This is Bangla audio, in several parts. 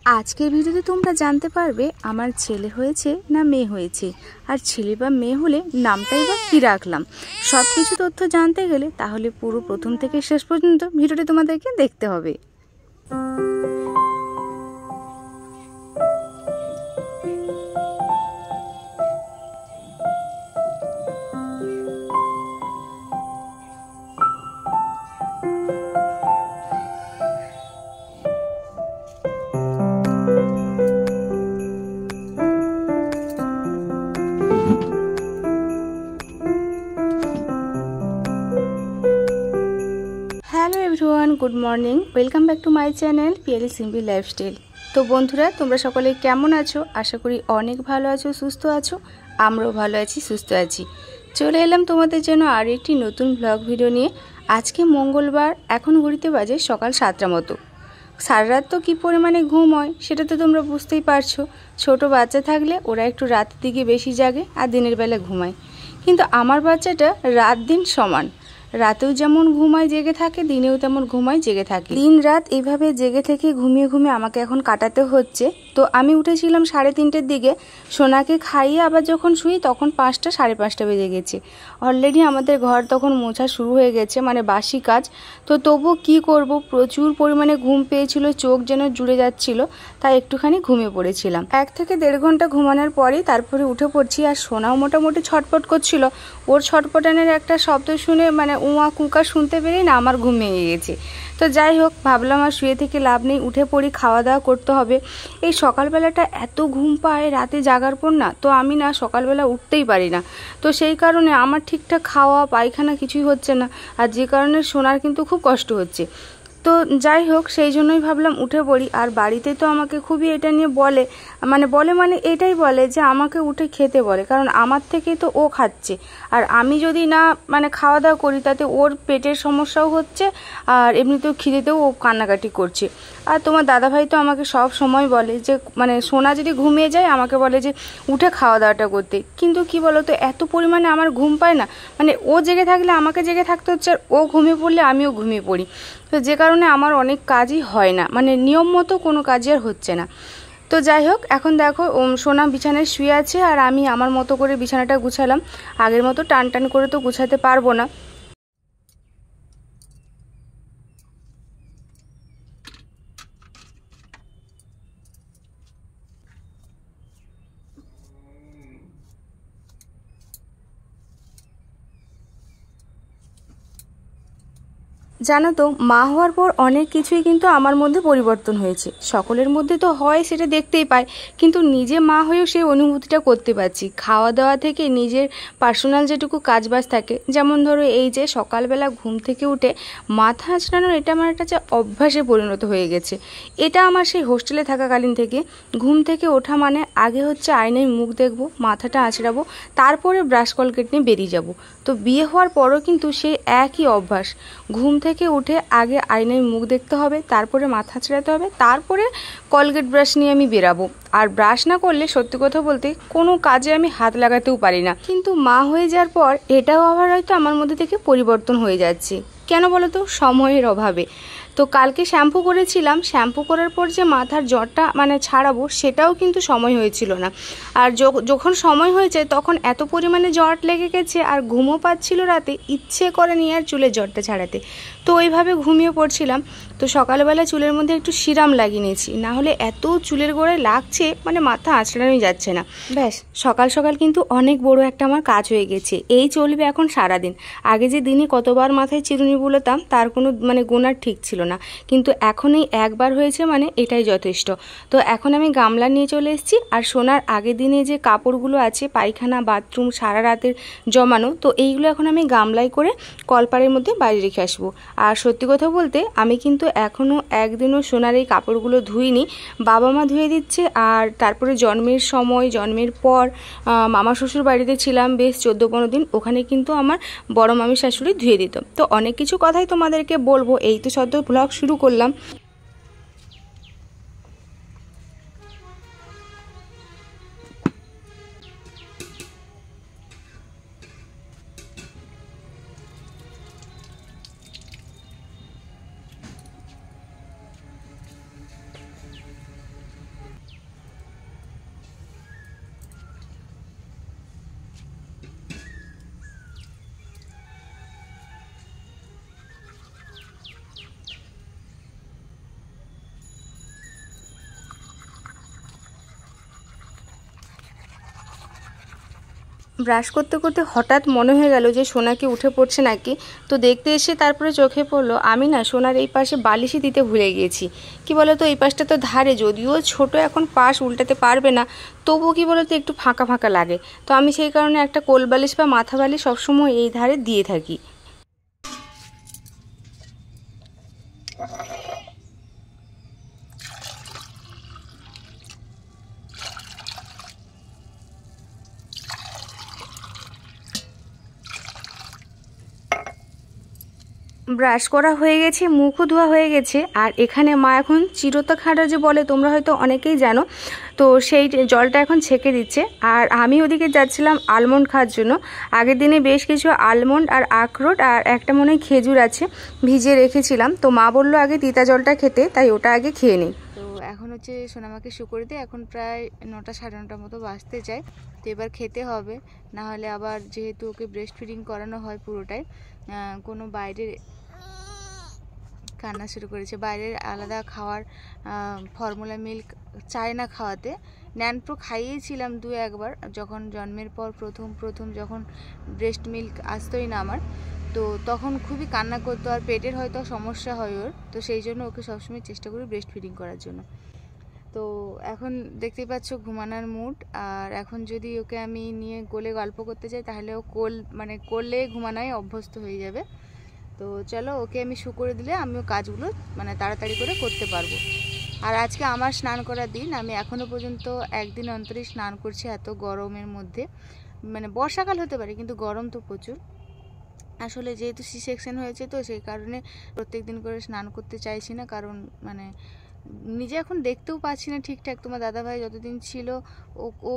আজকের ভিডিওতে তোমরা জানতে পারবে আমার ছেলে হয়েছে না মেয়ে হয়েছে, আর ছেলে বা মেয়ে হলে নামটাই বা কী রাখলাম। সব কিছু তথ্য জানতে গেলে তাহলে পুরো প্রথম থেকে শেষ পর্যন্ত ভিডিওটি তোমাদেরকে দেখতে হবে। Hello everyone, good morning, welcome back to my channel Piyali simple lifestyle. তো বন্ধুরা, তোমরা সকলে কেমন আছো? আশা করি অনেক ভালো আছো, সুস্থ আছো। আমরাও ভালো আছি, সুস্থ আছি। চলে এলাম তোমাদের জন্য আর একটি নতুন ব্লগ ভিডিও নিয়ে। আজকে মঙ্গলবার, এখন ঘড়িতে বাজে সকাল 7টা মতো। সারা রাত তো কী পরিমাণে ঘুম হয় সেটা তো তোমরা বুঝতেই পারছো। ছোট বাচ্চা থাকলে ওরা একটু রাতের দিকে বেশি জাগে আর দিনের বেলা ঘুমায়, কিন্তু আমার বাচ্চাটা রাত দিন সমান। রাতেও যেমন ঘুমায় জেগে থাকে, দিনেও তেমন ঘুমায় জেগে থাকে। দিন রাত এইভাবে জেগে থেকে ঘুমিয়ে ঘুমিয়ে আমাকে এখন কাটাতে হচ্ছে। তো আমি উঠেছিলাম 3:30-র দিকে, সোনাকে খাইয়ে আবার যখন শুই তখন 5টা, 5:30 বেজে গেছে। অলরেডি আমাদের ঘর তখন মোছা শুরু হয়ে গেছে, মানে বাসি কাজ। তো তবু কি করব, প্রচুর পরিমাণে ঘুম পেয়েছিল, চোখ যেন জুড়ে যাচ্ছিল, তাই একটুখানি ঘুমিয়ে পড়েছিলাম। 1 থেকে 1.5 ঘন্টা ঘুমানোর পরেই তারপরে উঠে পড়ছি। আর সোনাও মোটামুটি ছটপট করছিল। ওর ছটপটানের একটা শব্দ শুনে, মানে উয়া কুকা শুনতে পেরেই না আমার ঘুম ভেঙে গেছে। তো যাই হোক, ভাবলাম আর শুয়ে থেকে লাভ নেই, উঠে পড়ি, খাওয়া দাওয়া করতে হবে। এই সকালবেলাটা এত ঘুম পায় রাতে জাগার পর না, তো আমি না সকালবেলা উঠতেই পারি না। তো সেই কারণে আমার ঠিকঠাক খাওয়া পায়খানা কিছুই হচ্ছে না, আর যে কারণে সোনার কিন্তু খুব কষ্ট হচ্ছে। তো যাই হোক, সেই জন্যই ভাবলাম উঠে পড়ি। আর বাড়িতে তো আমাকে খুবই এটা নিয়ে বলে, মানে এটাই বলে যে আমাকে উঠে খেতে বলে, কারণ আমার থেকে তো ও খাচ্ছে। আর আমি যদি না খাওয়া দাওয়া করি তাতে ওর পেটের সমস্যাও হচ্ছে, আর এমনিতেও খিদেতেও ও কান্নাকাটি করছে। আর তোমার দাদাভাই তো আমাকে সব সময় বলে যে সোনা যদি ঘুমিয়ে যায় আমাকে বলে যে উঠে খাওয়া দাওয়াটা করতে। কিন্তু কি বলতো, এত পরিমাণে আমার ঘুম পায় না, ও জেগে থাকলে আমাকে জেগে থাকতে হচ্ছে, আর ও ঘুমিয়ে পড়লে আমিও ঘুমিয়ে পড়ি। তো যে কারণে আমার অনেক কাজই হয় না, নিয়ম মতো কোনো কাজই আর হচ্ছে না। তো যাই হোক, এখন দেখো সোনা বিছানায় শুয়ে আছে, আর আমি আমার মতো করে বিছানাটা গুছালাম। আগের মতো টান টান করে তো গুছাতে পারবো না। জানো তো, মা হওয়ার পর অনেক কিছুই কিন্তু আমার মধ্যে পরিবর্তন হয়েছে। সকলের মধ্যে তো হয়, সেটা দেখতেই পাই, কিন্তু নিজে মা হয়েও সেই অনুভূতিটা করতে পারছি। খাওয়া দাওয়া থেকে নিজের পার্সোনাল যেটুকু কাজবাজ থাকে, যেমন ধরো এই যে সকালবেলা ঘুম থেকে উঠে মাথা আঁচড়ানোর, এটা আমার একটা যে অভ্যাসে পরিণত হয়ে গেছে। এটা আমার সেই হোস্টেলে থাকাকালীন থেকে। ঘুম থেকে ওঠা মানে আগে হচ্ছে আয়নায় মুখ দেখবো, মাথাটা আঁচড়াবো, তারপরে ব্রাশ কলগেট নিয়ে বেরিয়ে যাব। তো বিয়ে হওয়ার পরও কিন্তু সেই একই অভ্যাস। ঘুম থেকে উঠে আগে আয়নায় মুখ দেখতে হবে, তারপরে মাথা ছেড়াতে হবে, তারপরে কলগেট ব্রাশ নিয়ে আমি বেরাবো। আর ব্রাশ না করলে সত্যি কথা বলতে কোনো কাজে আমি হাত লাগাতেও পারি না। কিন্তু মা হয়ে যাওয়ার পর এটাও আবার হয়তো আমার মধ্যে থেকে পরিবর্তন হয়ে যাচ্ছে। কেন বলো তো? সময়ের অভাবে। তো কালকে শ্যাম্পু করেছিলাম, শ্যাম্পু করার পর যে মাথার জটটা ছাড়াবো সেটাও কিন্তু সময় হয়েছিল না। আর যখন সময় হয়েছে তখন এত পরিমাণে জট লেগে গেছে, আর ঘুমও পাচ্ছিল রাতে, ইচ্ছে করেনি আর চুলের জটটা ছাড়াতে। তো ওইভাবে ঘুমিয়ে পড়ছিলাম। তো সকালবেলা চুলের মধ্যে একটু সিরাম লাগিয়ে নিয়েছি, না হলে এত চুলের গোড়ায় লাগছে, মাথা আঁচড়ানোই যাচ্ছে না। ব্যাস, সকাল সকাল কিন্তু অনেক বড় একটা আমার কাজ হয়ে গেছে। এই চলবে এখন সারাদিন। আগে যে দিনে কতবার মাথায় চিরুনি বুলোতাম তার কোনো গোনার ঠিক ছিল না, কিন্তু এখন এই একবার হয়েছে, এটাই যথেষ্ট। তো এখন আমি গামলা নিয়ে চলে এসেছি, আর সোনার আগের দিনে যে কাপড়গুলো আছে, পায়খানা, বাথরুম, সারা রাতের জমানো, তো এইগুলো এখন আমি গামলায় করে কলপাড়ের মধ্যে বাইরে রেখে আসবো। আর সত্যি কথা বলতে আমি কিন্তু এখনও একদিনও সোনার এই কাপড়গুলো ধুইনি, বাবা মা ধুয়ে দিচ্ছে। আর তারপরে জন্মের সময়, জন্মের পর মামা শ্বশুর বাড়িতে ছিলাম বেশ 14-15 দিন, ওখানে কিন্তু আমার বড় মামি শাশুড়ি ধুয়ে দিত। তো অনেক কিছু কথাই তোমাদেরকে বলবো, এই তো সদ্য ব্লগ শুরু করলাম। ব্রাশ করতে করতে হঠাৎ মনে হয়ে গেল যে সোনা কি উঠে পড়ছে নাকি। তো দেখতে এসে তারপরে চোখে পড়লো আমি না সোনার এই পাশে বালিশই দিতে ভুলে গিয়েছি। কি বলো তো, এই পাশটা তো ধারে, যদিও ছোট এখন পাশ উল্টাতে পারবে না, তবুও কি বলো তো একটু ফাঁকা ফাঁকা লাগে। তো আমি সেই কারণে একটা কোল বালিশ বা মাথা বালিশ সবসময় এই ধারে দিয়ে থাকি। ব্রাশ করা হয়ে গেছে, মুখও ধোয়া হয়ে গেছে, আর এখানে মা এখন চিরতা খাড়া যে বলে তোমরা হয়তো অনেকেই জানো, তো সেই জলটা এখন ছেঁকে দিচ্ছে। আর আমি ওদিকে যাচ্ছিলাম আলমন্ড খাওয়ার জন্য। আগের দিনে বেশ কিছু আলমন্ড আর আখরোট আর একটা মনে হয় খেজুর আছে, ভিজিয়ে রেখেছিলাম। তো মা বললো আগে তিতা জলটা খেতে, তাই ওটা আগে খেয়ে নিই। তো এখন হচ্ছে সোনামাকে শু করে দিয়ে এখন প্রায় 9টা সাড়ে 9টার মতো বাজতে যায়। তো এবার খেতে হবে, না হলে আবার যেহেতু ওকে ব্রেস্ট ফিডিং করানো হয় পুরোটাই, কোনো বাইরের কান্না শুরু করেছে, বাইরের আলাদা খাওয়ার ফর্মুলা মিল্ক চায় না খাওয়াতে। ন্যানপ্রো খাইয়েছিলাম 2-1 বার, যখন জন্মের পর প্রথম যখন ব্রেস্ট মিল্ক আসতোই না আমার, তো তখন খুবই কান্না করতো, আর পেটের হয়তো সমস্যা হয় ওর, তো সেই জন্য ওকে সবসময় চেষ্টা করি ব্রেস্ট ফিডিং করার জন্য। তো এখন দেখতেই পাচ্ছ ঘুমানোর মুড, আর এখন যদি ওকে আমি নিয়ে কোলে গল্প করতে যাই তাহলে ও কোলে ঘুমানোয় অভ্যস্ত হয়ে যাবে। তো চলো ওকে আমি শু করে দিলে আমিও কাজগুলো তাড়াতাড়ি করে করতে পারবো। আর আজকে আমার স্নান করার দিন, আমি এখনও পর্যন্ত একদিন অন্তরই স্নান করছি এত গরমের মধ্যে। বর্ষাকাল হতে পারে কিন্তু গরম তো প্রচুর। আসলে যেহেতু সি সেকশন হয়েছে তো সেই কারণে প্রত্যেক দিন করে স্নান করতে চাইছি না, কারণ নিজে এখন দেখতেও পাচ্ছি না ঠিকঠাক। তোমার দাদাভাই যতদিন ছিল ও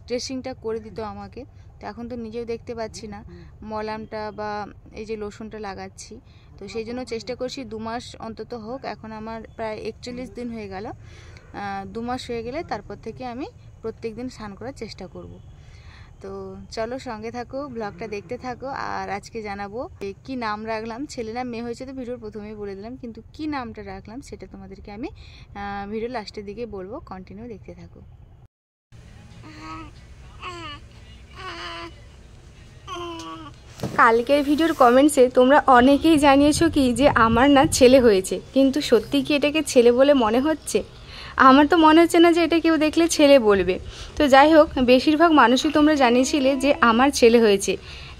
ড্রেসিংটা করে দিত আমাকে, তো এখন তো নিজেও দেখতে পাচ্ছি না মলামটা বা এই যে লোশনটা লাগাচ্ছি। তো সেই জন্য চেষ্টা করছি 2 মাস অন্তত হোক। এখন আমার প্রায় 41 দিন হয়ে গেল, 2 মাস হয়ে গেলে তারপর থেকে আমি প্রত্যেক দিন স্নান করার চেষ্টা করব। তো চলো সঙ্গে থাকো, ব্লগটা দেখতে থাকো। আর আজকে জানাবো কি নাম রাখলাম, ছেলে না মেয়ে হয়েছে তো ভিডিওর প্রথমেই বলে দিলাম, কিন্তু কি নামটা রাখলাম সেটা তোমাদেরকে আমি ভিডিও লাস্টের দিকে বলবো, কন্টিনিউ দেখতে থাকো। কালকের ভিডিওর কমেন্টসে তোমরা অনেকেই জানিয়েছো কি যে আমার না ছেলে হয়েছে, কিন্তু সত্যি কি এটাকে ছেলে বলে মনে হচ্ছে? আমার তো মনে হচ্ছে না যে এটা কেউ দেখলে ছেলে বলবে। তো যাই হোক, বেশিরভাগ মানুষই তোমরা জানিয়েছিলে যে আমার ছেলে হয়েছে।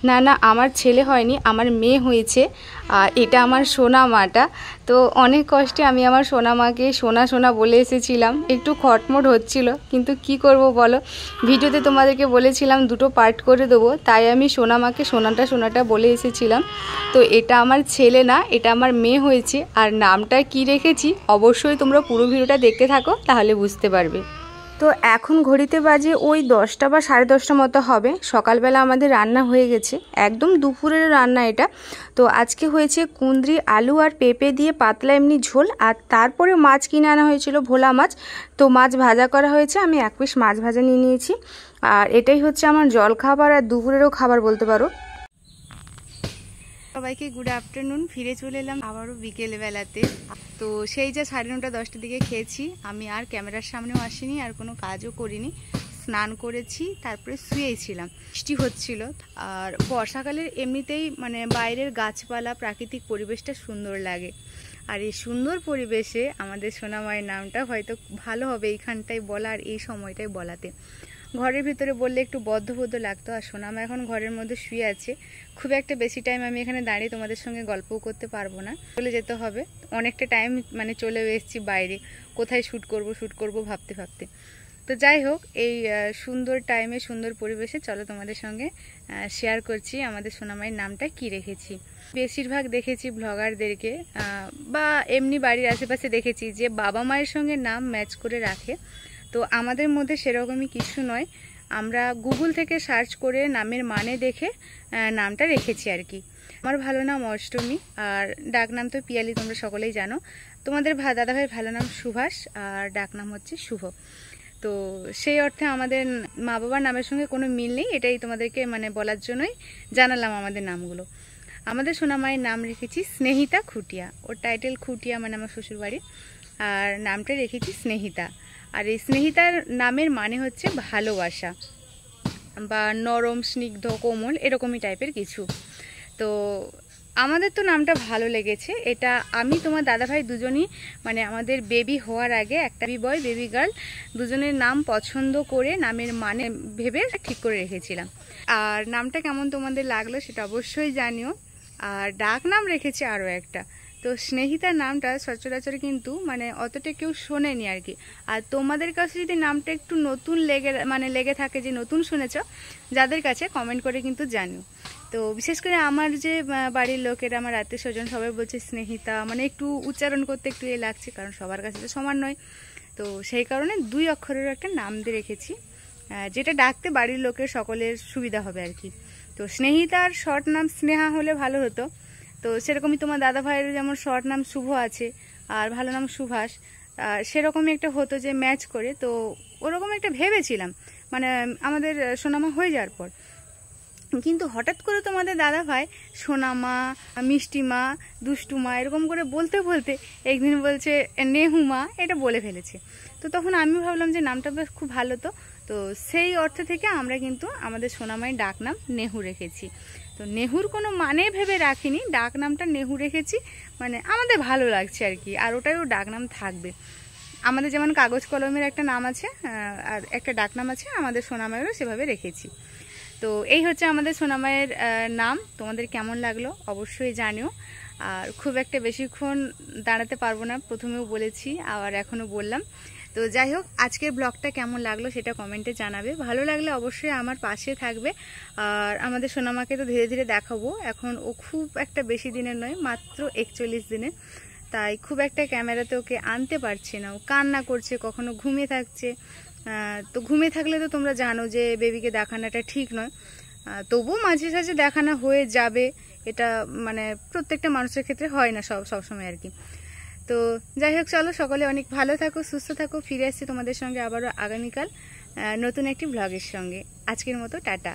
না না, আমার ছেলে হয়নি, আমার মেয়ে হয়েছে। আর এটা আমার সোনা মাটা। তো অনেক কষ্টে আমি আমার সোনা মাকে সোনা সোনা বলে এসেছিলাম, একটু খটমট হচ্ছিল, কিন্তু কি করব বলো, ভিডিওতে তোমাদেরকে বলেছিলাম 2টো পার্ট করে দেবো, তাই আমি সোনা মাকে সোনাটা বলে এসেছিলাম। তো এটা আমার ছেলে না, এটা আমার মেয়ে হয়েছে। আর নামটা কি রেখেছি অবশ্যই তোমরা পুরো ভিডিওটা দেখতে থাকো, তাহলে বুঝতে পারবে। তো এখন ঘড়িতে বাজে ওই 10টা বা 10:30 মতো হবে। সকালবেলা আমাদের রান্না হয়ে গেছে, একদম দুপুরের রান্না এটা। তো আজকে হয়েছে কুঁদরি, আলু আর পেঁপে দিয়ে পাতলা এমনি ঝোল, আর তারপরে মাছ কিনে আনা হয়েছিল, ভোলা মাছ। তো মাছ ভাজা করা হয়েছে, আমি 1 পিস মাছ ভাজা নিয়ে নিয়েছি। আর এটাই হচ্ছে আমার জল খাবার আর দুপুরেরও খাবার বলতে পারো। সবাইকে গুড আফটারনুন। ফিরে চলে এলাম আবারও বিকেলবেলাতে। তো সেই যে 9:30 10টার দিকে খেয়েছি, আমি আর ক্যামেরার সামনেও আসিনি, আর কোনো কাজও করিনি, স্নান করেছি, তারপরে শুয়েছিলাম। বৃষ্টি হচ্ছিল, আর বর্ষাকালের এমনিতেই বাইরের গাছপালা প্রাকৃতিক পরিবেশটা সুন্দর লাগে। আর এই সুন্দর পরিবেশে আমাদের সোনামায়ের নামটা হয়তো ভালো হবে এইখানটায় বলা, আর এই সময়টায় বলাতে। ঘরের ভিতরে বললে একটু বদ্ধ লাগতো, আর সোনামা এখন ঘরের মধ্যে শুয়ে আছে। খুব একটা বেশি টাইম আমি এখানে দাঁড়িয়ে তোমাদের সঙ্গে গল্পও করতে পারবো না, চলে যেতে হবে। অনেকটা টাইম চলে এসেছি বাইরে, কোথায় শ্যুট করব ভাবতে। তো যাই হোক, এই সুন্দর টাইমে সুন্দর পরিবেশে চলো তোমাদের সঙ্গে শেয়ার করছি আমাদের সোনামায়ের নামটা কি রেখেছি। বেশিরভাগ দেখেছি ব্লগারদেরকে বা এমনি বাড়ির আশেপাশে দেখেছি যে বাবা মায়ের সঙ্গে নাম ম্যাচ করে রাখে। তো আমাদের মধ্যে সেরকমই কিছু নয়, আমরা গুগল থেকে সার্চ করে নামের মানে দেখে নামটা রেখেছি আর কি। আমার ভালো নাম অষ্টমী, আর ডাক নাম তো পিয়ালি, তোমরা সকলেই জানো। তোমাদের দাদাভাইয়ের ভালো নাম সুভাষ, আর ডাক নাম হচ্ছে শুভ। তো সেই অর্থে আমাদের মা বাবার নামের সঙ্গে কোনো মিল নেই, এটাই তোমাদেরকে বলার জন্যই জানালাম আমাদের নামগুলো। আমাদের সোনামায়ের নাম রেখেছি স্নেহিতা খুটিয়া, ওর টাইটেল খুটিয়া আমার শ্বশুরবাড়ি, আর নামটা রেখেছি স্নেহিতা। আর এই স্নেহিতার নামের মানে হচ্ছে ভালোবাসা। বা নরম, স্নিগ্ধ, কোমল এরকমই টাইপের কিছু। তো আমাদের তো নামটা ভালো লেগেছে। এটা আমি তোমার দাদাভাই দুজনই মানে আমাদের বেবি হওয়ার আগে একটা বেবি বয় বেবি গার্ল দুজনের নাম পছন্দ করে নামের মানে ভেবে ঠিক করে রেখেছিলাম। আর নামটা কেমন তোমাদের লাগলো সেটা অবশ্যই জানিও। আর ডাক নাম রেখেছি আরও একটা, তো স্নেহিতার নামটা সচরাচর কিন্তু মানে অতটা কেউ শোনেনি আর কি। আর তোমাদের কাছে যদি নামটা একটু নতুন লেগে থাকে, যে নতুন শুনেছ, যাদের কাছে কমেন্ট করে কিন্তু জানিও। তো বিশেষ করে আমার যে বাড়ির লোকেরা, আমার আত্মীয় স্বজন সবাই বলছে স্নেহিতা, মানে একটু উচ্চারণ করতে একটু লাগছে, কারণ সবার কাছে তো সমান নয়। তো সেই কারণে 2 অক্ষরের একটা নাম দিয়ে রেখেছি, যেটা ডাকতে বাড়ির লোকের সকলের সুবিধা হবে আর কি। তো স্নেহিতার শর্ট নাম স্নেহা হলে ভালো হতো। তো সেরকমই তোমার দাদা ভাইয়ের যেমন শর্ট নাম শুভ আছে আর ভালো নাম সুভাষ, সেরকমই একটা হতো যে ম্যাচ করে। তো ওরকম একটা ভেবেছিলাম মানে আমাদের সোনামা হয়ে যাওয়ার পর, কিন্তু হঠাৎ করে তোমাদের দাদা ভাই সোনামা, মিষ্টিমা, দুষ্টুমা এরকম করে বলতে বলতে একদিন বলছে নেহুমা, এটা বলে ফেলেছে। তো তখন আমি ভাবলাম যে নামটা বেশ খুব ভালো। তো তো সেই অর্থ থেকে আমরা কিন্তু আমাদের সোনামায়ের ডাক নাম নেহু রেখেছি। তো নেহুর কোনো মানে ভেবে রাখিনি, ডাক নামটা নেহু রেখেছি, মানে আমাদের ভালো লাগছে আর কি। আর ওটারও ডাক নাম থাকবে। আমাদের যেমন কাগজ কলমের একটা নাম আছে আর একটা ডাক নাম আছে, আমাদের সোনামায়েরও সেভাবে রেখেছি। তো এই হচ্ছে আমাদের সোনামায়ের নাম। তোমাদের কেমন লাগলো অবশ্যই জানিও। আর খুব একটা বেশিক্ষণ দাঁড়াতে পারবো না, প্রথমেও বলেছি আবার এখনও বললাম। তো যাই হোক, আজকের ব্লগটা কেমন লাগলো সেটা কমেন্টে জানাবে। ভালো লাগলে অবশ্যই আমার পাশে থাকবে। আর আমাদের সোনামাকে তো ধীরে ধীরে দেখাবো। এখন ও খুব একটা বেশি দিনের নয়, মাত্র 41 দিনের, তাই খুব একটা ক্যামেরাতে ওকে আনতে পারছি না। ও কান্না করছে, কখনো ঘুমিয়ে থাকছে। তো ঘুমিয়ে থাকলে তো তোমরা জানো যে বেবিকে দেখানোটা ঠিক নয়, তবুও মাঝে সাঝে দেখানো হয়ে যাবে। এটা মানে প্রত্যেকটা মানুষের ক্ষেত্রে হয় না সবসময় আর কি। তো যাই হোক, চলো সকলে অনেক ভালো থাকো, সুস্থ থাকো। ফিরে আসছি তোমাদের সঙ্গে আবারও আগামীকাল নতুন একটি ব্লগের সঙ্গে। আজকের মতো টাটা।